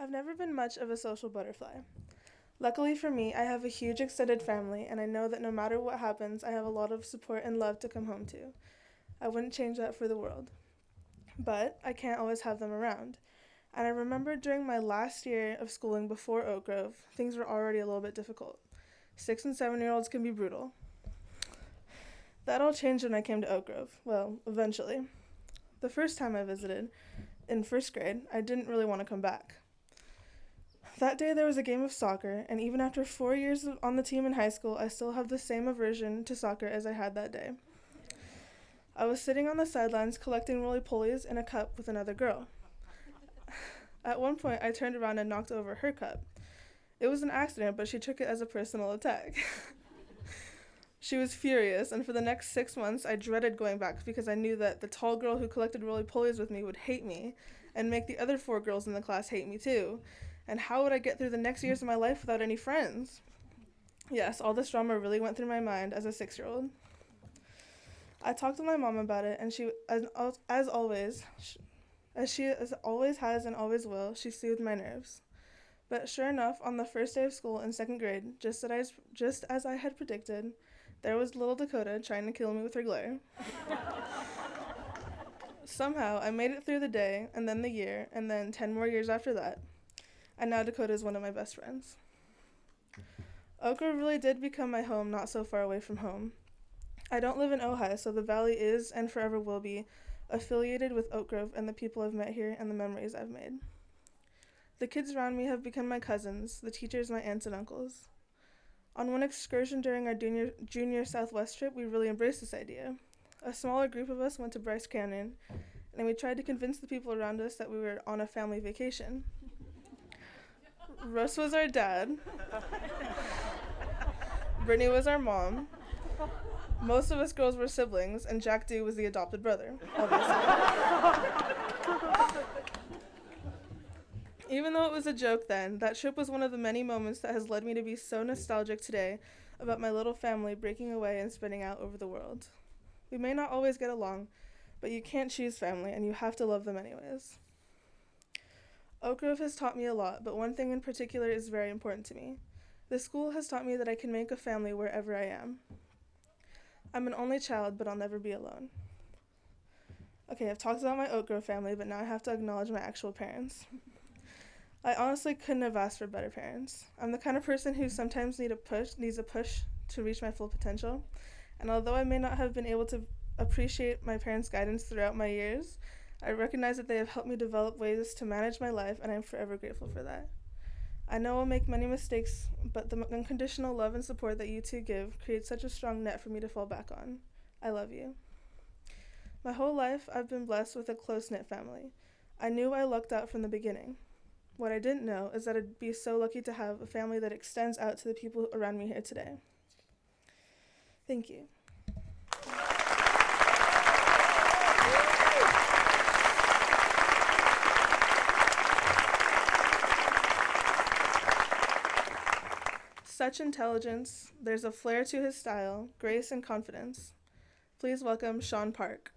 I've never been much of a social butterfly. Luckily for me, I have a huge extended family, and I know that no matter what happens, I have a lot of support and love to come home to. I wouldn't change that for the world. But I can't always have them around. And I remember during my last year of schooling before Oak Grove, things were already a little bit difficult. 6 and 7-year-olds can be brutal. That all changed when I came to Oak Grove. Well, eventually. The first time I visited, in first grade, I didn't really want to come back. That day there was a game of soccer, and even after 4 years on the team in high school, I still have the same aversion to soccer as I had that day. I was sitting on the sidelines collecting roly-polies in a cup with another girl. At one point, I turned around and knocked over her cup. It was an accident, but she took it as a personal attack. She was furious, and for the next 6 months, I dreaded going back because I knew that the tall girl who collected roly-polies with me would hate me and make the other 4 girls in the class hate me too. And how would I get through the next years of my life without any friends? Yes, all this drama really went through my mind as a 6-year-old. I talked to my mom about it, and she, as always, as she as always has and always will, she soothed my nerves. But sure enough, on the first day of school in second grade, just as I had predicted, there was little Dakota trying to kill me with her glare. Somehow, I made it through the day, and then the year, and then 10 more years after that. And now Dakota is one of my best friends. Oak Grove really did become my home not so far away from home. I don't live in Ojai, so the valley is and forever will be affiliated with Oak Grove and the people I've met here and the memories I've made. The kids around me have become my cousins, the teachers my aunts and uncles. On one excursion during our junior Southwest trip, we really embraced this idea. A smaller group of us went to Bryce Canyon, and we tried to convince the people around us that we were on a family vacation. Russ was our dad. Brittany was our mom. Most of us girls were siblings, and Jack Dew was the adopted brother, obviously. Even though it was a joke then, that trip was one of the many moments that has led me to be so nostalgic today about my little family breaking away and spreading out over the world. We may not always get along, but you can't choose family, and you have to love them anyways. Oak Grove has taught me a lot, but one thing in particular is very important to me. This school has taught me that I can make a family wherever I am. I'm an only child, but I'll never be alone. Okay, I've talked about my Oak Grove family, but now I have to acknowledge my actual parents. I honestly couldn't have asked for better parents. I'm the kind of person who sometimes needs a push to reach my full potential, and although I may not have been able to appreciate my parents' guidance throughout my years, I recognize that they have helped me develop ways to manage my life, and I'm forever grateful for that. I know I'll make many mistakes, but the unconditional love and support that you two give creates such a strong net for me to fall back on. I love you. My whole life, I've been blessed with a close-knit family. I knew I lucked out from the beginning. What I didn't know is that I'd be so lucky to have a family that extends out to the people around me here today. Thank you. Such intelligence, there's a flair to his style, grace and confidence. Please welcome Sean Park.